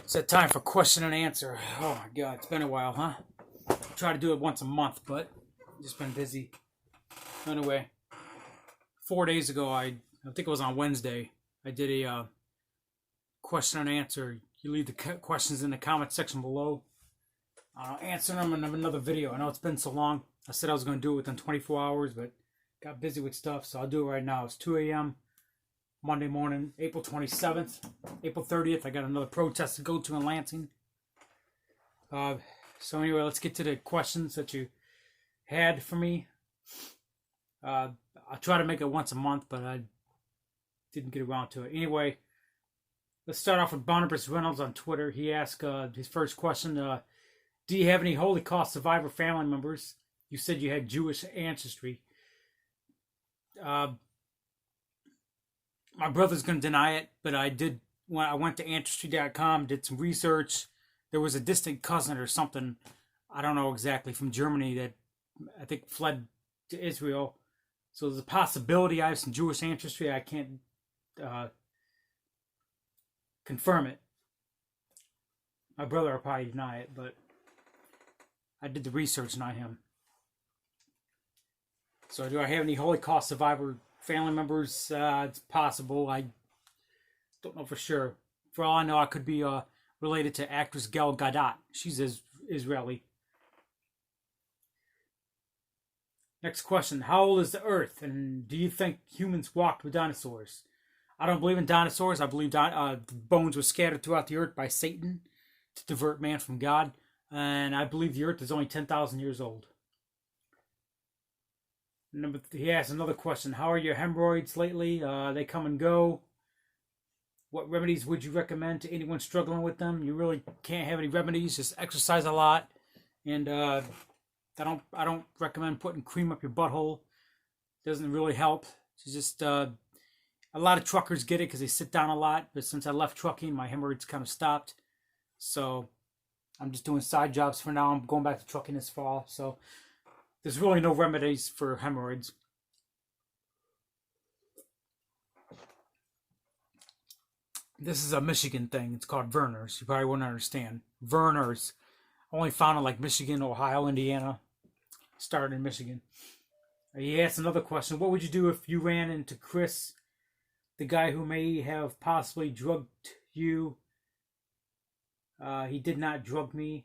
It's that time for question and answer. Oh my god, it's been a while, huh? I try to do it once a month, but I've just been busy. Anyway, 4 days ago, I think it was on Wednesday, I did a question and answer. You leave the questions in the comment section below. I'll answer them in another video. I know it's been so long. I said I was going to do it within 24 hours, but got busy with stuff, so I'll do it right now. It's 2 a.m. Monday morning, April 27th. April 30th, I got another protest to go to in Lansing. So anyway, let's get to the questions that you had for me. I'll try to make it once a month, but I didn't get around to it. Anyway, let's start off with Barnabas Reynolds on Twitter. He asked his first question, do you have any Holocaust survivor family members? You said you had Jewish ancestry. My brother's going to deny it, but I did. When I went to Ancestry.com, did some research. There was a distant cousin or something, I don't know exactly, from Germany that I think fled to Israel. So there's a possibility I have some Jewish ancestry. I can't confirm it. My brother will probably deny it, but I did the research, not him. So do I have any Holocaust survivor family members? It's possible. I don't know for sure. For all I know, I could be related to actress Gal Gadot. She's Israeli. Next question. How old is the Earth? And do you think humans walked with dinosaurs? I don't believe in dinosaurs. I believe the bones were scattered throughout the earth by Satan to divert man from God. And I believe the Earth is only 10,000 years old. He asked another question. How are your hemorrhoids lately? They come and go. What remedies would you recommend to anyone struggling with them? You really can't have any remedies. Just exercise a lot. And I don't recommend putting cream up your butthole. Doesn't really help. It's just a lot of truckers get it because they sit down a lot. But since I left trucking, my hemorrhoids kind of stopped. So I'm just doing side jobs for now. I'm going back to trucking this fall. So there's really no remedies for hemorrhoids. This is a Michigan thing. It's called Verners. You probably wouldn't understand. Verners. Only found in like Michigan, Ohio, Indiana. Started in Michigan. He asked another question. What would you do if you ran into Chris, the guy who may have possibly drugged you? He did not drug me.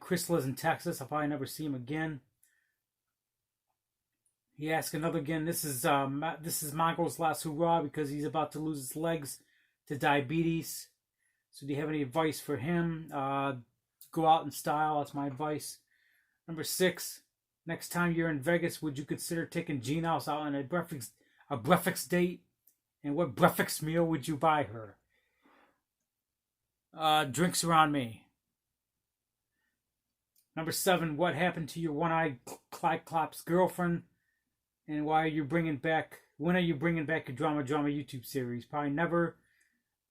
Chris lives in Texas. I'll probably never see him again. He asked another again. This is Mongo's last hurrah because he's about to lose his legs to diabetes. So do you have any advice for him? Go out in style. That's my advice. Number 6. Next time you're in Vegas, would you consider taking Jean House out on a breakfast date? And what breakfast meal would you buy her? Drinks around me. Number 7, what happened to your one-eyed Clyclops girlfriend? And when are you bringing back your Drama YouTube series? Probably never.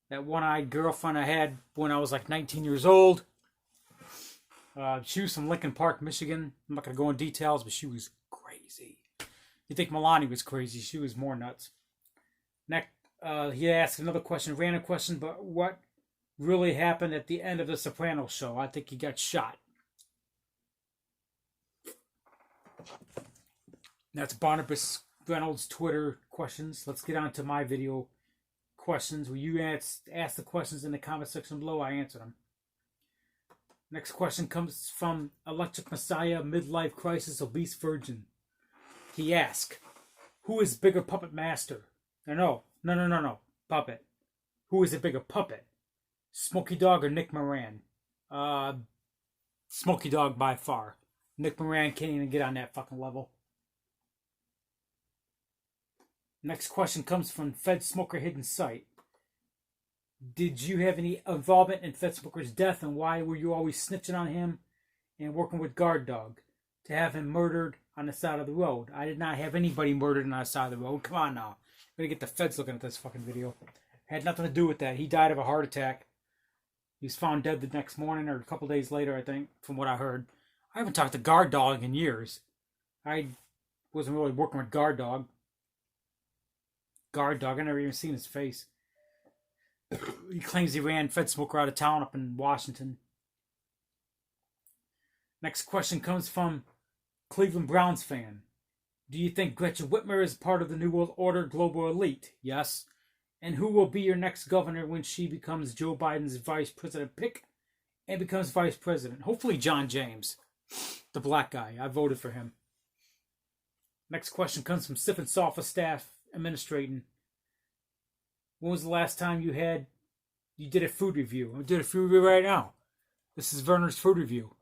That one-eyed girlfriend I had when I was like 19 years old. She was from Lincoln Park, Michigan. I'm not going to go in details, but she was crazy. You think Milani was crazy. She was more nuts. Next, he asked another question, random question, but what really happened at the end of The Sopranos show? I think he got shot. That's Barnabas Reynolds' Twitter questions. Let's get on to my video questions. Where you ask the questions in the comment section below, I answer them. Next question comes from Electric Messiah, Midlife Crisis, Obese Virgin. He asked, who is bigger puppet master? No. Puppet. Who is a bigger puppet? Smokey Dog or Nick Moran? Smokey Dog by far. Nick Moran can't even get on that fucking level. Next question comes from Fed Smoker Hidden Sight. Did you have any involvement in Fed Smoker's death, and why were you always snitching on him and working with Guard Dog to have him murdered on the side of the road? I did not have anybody murdered on the side of the road. Come on now. I'm going to get the feds looking at this fucking video. Had nothing to do with that. He died of a heart attack. He was found dead the next morning or a couple days later, I think, from what I heard. I haven't talked to Guard Dog in years. I wasn't really working with Guard Dog. I never even seen his face. He claims he ran Fed Smoker out of town up in Washington. Next question comes from Cleveland Browns fan. Do you think Gretchen Whitmer is part of the New World Order global elite? Yes. And who will be your next governor when she becomes Joe Biden's vice president pick and becomes vice president? Hopefully John James, the black guy. I voted for him. Next question comes from Stiff and Sofa staff administrating. When was the last time you did a food review? I did a food review right now. This is Werner's food review.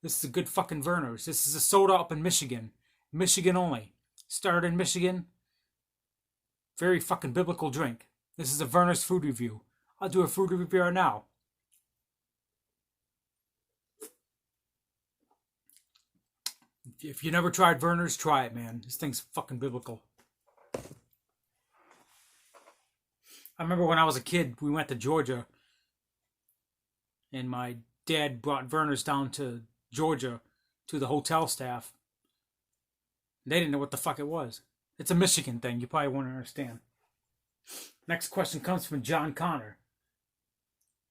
This is a good fucking Werner's. This is a soda up in Michigan. Michigan only. Started in Michigan. Very fucking biblical drink. This is a Werner's food review. I'll do a food review right now. If you never tried Werner's, try it, man. This thing's fucking biblical. I remember when I was a kid, we went to Georgia, and my dad brought Werner's down to Georgia to the hotel staff. They didn't know what the fuck it was. It's a Michigan thing. You probably won't understand. Next question comes from John Connor.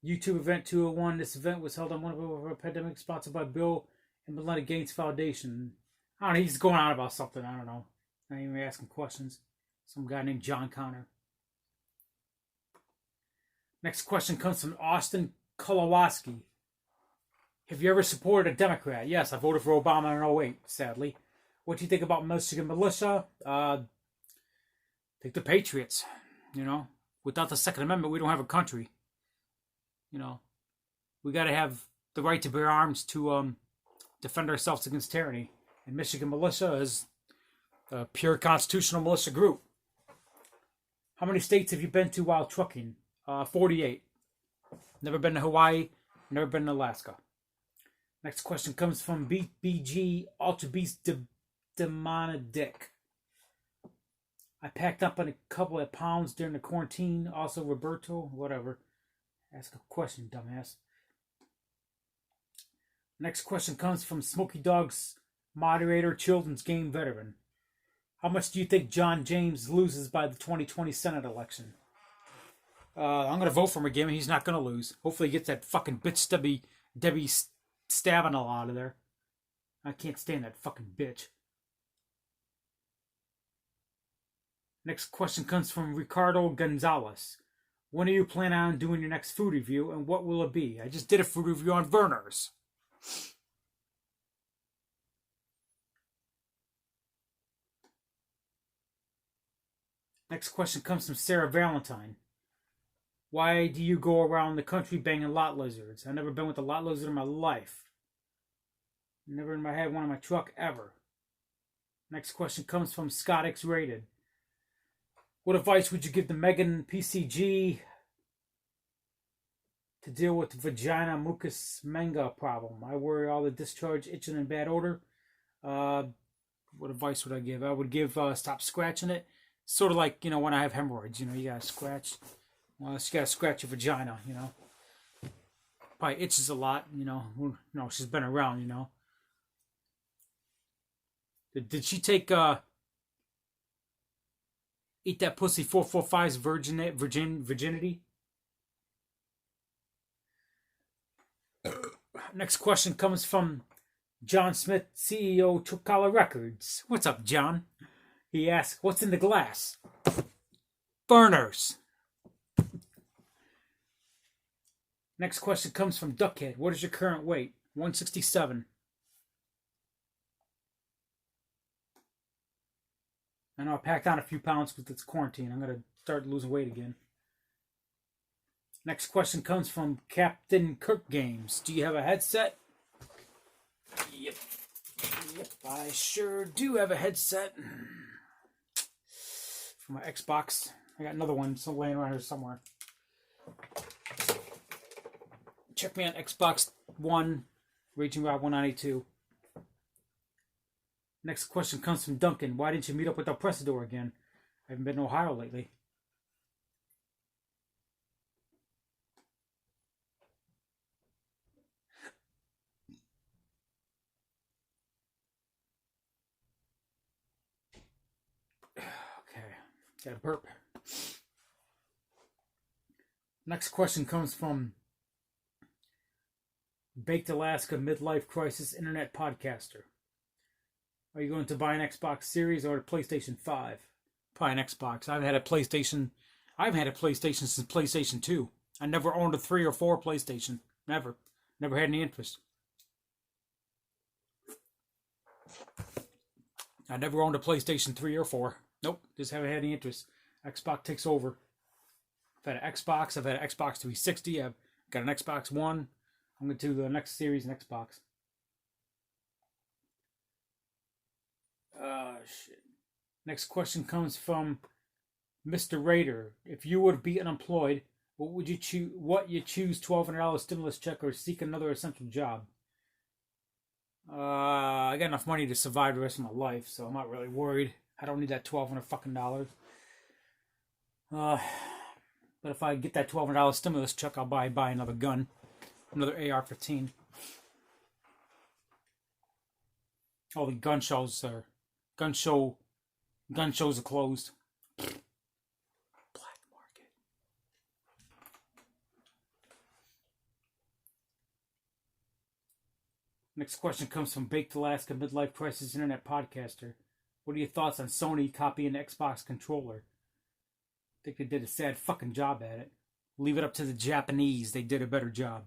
YouTube event 201. This event was held on one of a pandemic sponsored by Bill and Melinda Gates Foundation. I don't know. He's going on about something. I don't know. Not even asking questions. Some guy named John Connor. Next question comes from Austin Kolowaski. Have you ever supported a Democrat? Yes, I voted for Obama in 08, sadly. What do you think about Michigan militia? Think the Patriots. You know, without the Second Amendment, we don't have a country. You know, we got to have the right to bear arms to defend ourselves against tyranny. And Michigan militia is a pure constitutional militia group. How many states have you been to while trucking? 48. Never been to Hawaii. Never been to Alaska. Next question comes from BG Ultra Beast Demonadic. I packed up on a couple of pounds during the quarantine. Also, Roberto, whatever. Ask a question, dumbass. Next question comes from Smoky Dog's moderator, children's game veteran. How much do you think John James loses by the 2020 Senate election? I'm going to vote for him again. He's not going to lose. Hopefully he gets that fucking bitch Debbie Stabenow out of there. I can't stand that fucking bitch. Next question comes from Ricardo Gonzalez. When are you planning on doing your next food review, and what will it be? I just did a food review on Werner's. Next question comes from Sarah Valentine. Why do you go around the country banging lot lizards? I've never been with a lot lizard in my life. Never in my head one in my truck ever. Next question comes from Scott X Rated. What advice would you give to Megan PCG to deal with the vagina mucus manga problem? I worry all the discharge, itching, and bad odor. What advice would I give? I would give stop scratching it. Sort of like, when I have hemorrhoids, you gotta scratch. Well, you gotta scratch your vagina, Probably itches a lot, No, she's been around, Did she take Eat That Pussy 445's virginity? Next question comes from John Smith, CEO, Chocala Records. What's up, John? He asks, what's in the glass? Burners. Next question comes from Duckhead. What is your current weight? 167. I know I packed on a few pounds with this quarantine. I'm going to start losing weight again. Next question comes from Captain Kirk Games. Do you have a headset? Yep, I sure do have a headset. For my Xbox. I got another one still laying around here somewhere. Check me on Xbox One, Raging Rob 192. Next question comes from Duncan. Why didn't you meet up with El Presador again? I haven't been to Ohio lately. Okay, got a burp. Next question comes from Baked Alaska Midlife Crisis Internet Podcaster. Are you going to buy an Xbox Series or a PlayStation 5? Probably an Xbox. I've had a PlayStation since PlayStation 2. I never owned a 3 or 4 PlayStation. Never. Never had any interest. I never owned a PlayStation 3 or 4. Nope. Just haven't had any interest. Xbox takes over. I've had an Xbox. I've had an Xbox 360. I've got an Xbox One. I'm going to do the next series and Xbox. Shit. Next question comes from Mr. Raider. If you would be unemployed, what would you choose? What you choose? $1,200 stimulus check or seek another essential job? I got enough money to survive the rest of my life, so I'm not really worried. I don't need that $1,200. But if I get that $1,200 stimulus check, I'll buy another gun, another AR-15. All the gun shows are closed. Black market. Next question comes from Baked Alaska Midlife Crisis Internet Podcaster. What are your thoughts on Sony copying the Xbox controller? I think they did a sad fucking job at it. Leave it up to the Japanese. They did a better job.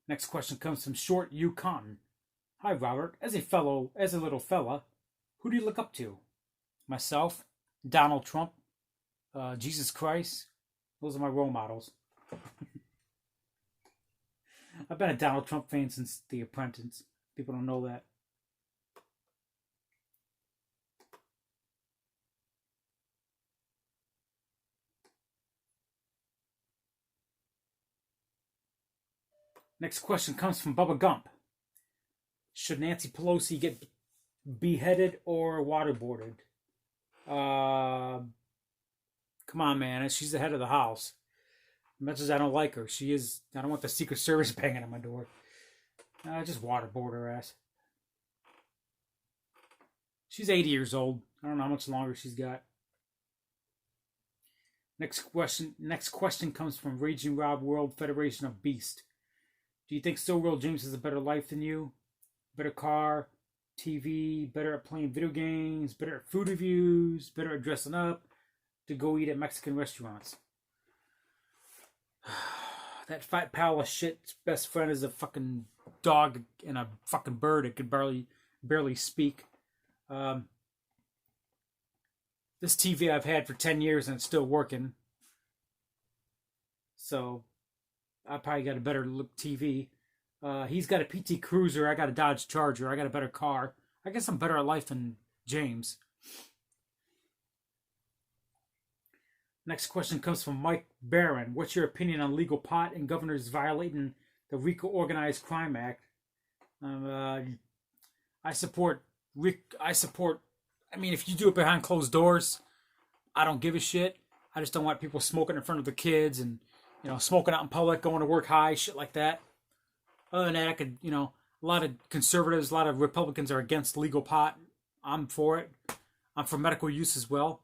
Next question comes from Short Yukon. Hi, Robert. As a little fella, who do you look up to? Myself, Donald Trump, Jesus Christ. Those are my role models. I've been a Donald Trump fan since The Apprentice. People don't know that. Next question comes from Bubba Gump. Should Nancy Pelosi get beheaded or waterboarded? Come on, man. She's the head of the house. As much as I don't like her, she is. I don't want the Secret Service banging on my door. Just waterboard her ass. She's 80 years old. I don't know how much longer she's got. Next question comes from Raging Rob World Federation of Beast. Do you think Still Real James has a better life than you? Better car, TV, better at playing video games, better at food reviews, better at dressing up, to go eat at Mexican restaurants? That fat pile of shit's best friend is a fucking dog and a fucking bird that could barely speak. This TV I've had for 10 years and it's still working. So I probably got a better look TV. He's got a PT Cruiser. I got a Dodge Charger. I got a better car. I guess I'm better at life than James. Next question comes from Mike Barron. What's your opinion on legal pot and governors violating the RICO Organized Crime Act? I support. I mean, if you do it behind closed doors, I don't give a shit. I just don't want people smoking in front of the kids and, smoking out in public, going to work high, shit like that. Other than that, I could, a lot of conservatives, a lot of Republicans are against legal pot. I'm for it. I'm for medical use as well.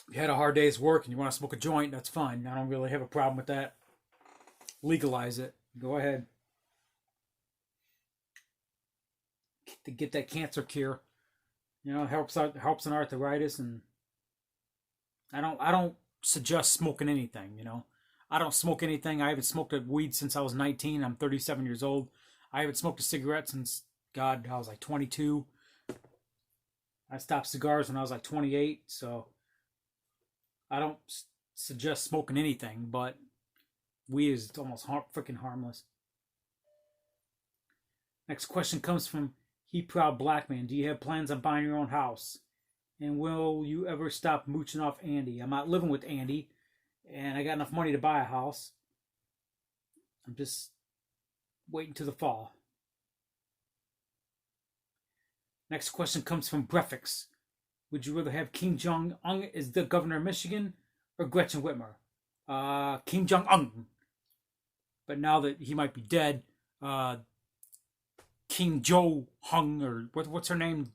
If you had a hard day's work and you want to smoke a joint, that's fine. I don't really have a problem with that. Legalize it. Go ahead. To get that cancer cure. It helps in arthritis, and I don't suggest smoking anything. I don't smoke anything. I haven't smoked a weed since I was 19. I'm 37 years old. I haven't smoked a cigarette since, I was like 22. I stopped cigars when I was like 28, so I don't suggest smoking anything, but weed is almost freaking harmless. Next question comes from He Proud Black Man. Do you have plans on buying your own house? And will you ever stop mooching off Andy? I'm not living with Andy, and I got enough money to buy a house. I'm just waiting till the fall. Next question comes from Brefix. Would you rather have Kim Jong-un as the governor of Michigan or Gretchen Whitmer? Kim Jong-un. But now that he might be dead, Kim Jo Hung, or what's her name?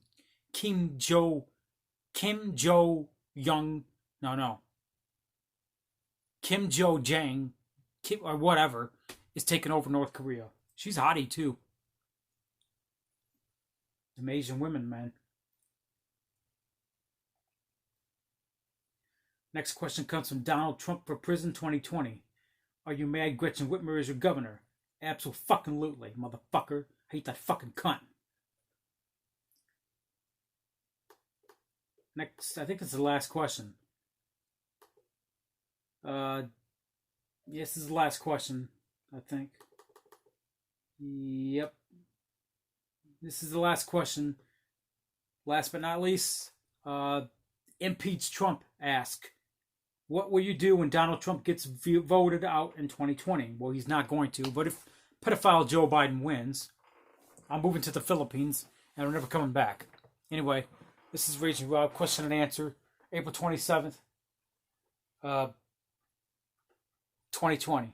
Kim Jo Young. No. Kim Jo Jang, or whatever, is taking over North Korea. She's hottie too. Some Asian women, man. Next question comes from Donald Trump for prison 2020. Are you mad Gretchen Whitmer is your governor? Absolutely, motherfucker. I hate that fucking cunt. Next, I think this is the last question. Yes, this is the last question, I think. Yep. This is the last question. Last but not least, Impeach Trump asked, what will you do when Donald Trump gets voted out in 2020? Well, he's not going to, but if pedophile Joe Biden wins, I'm moving to the Philippines, and I'm never coming back. Anyway, this is Raging Rob, question and answer, April 27th, 2020.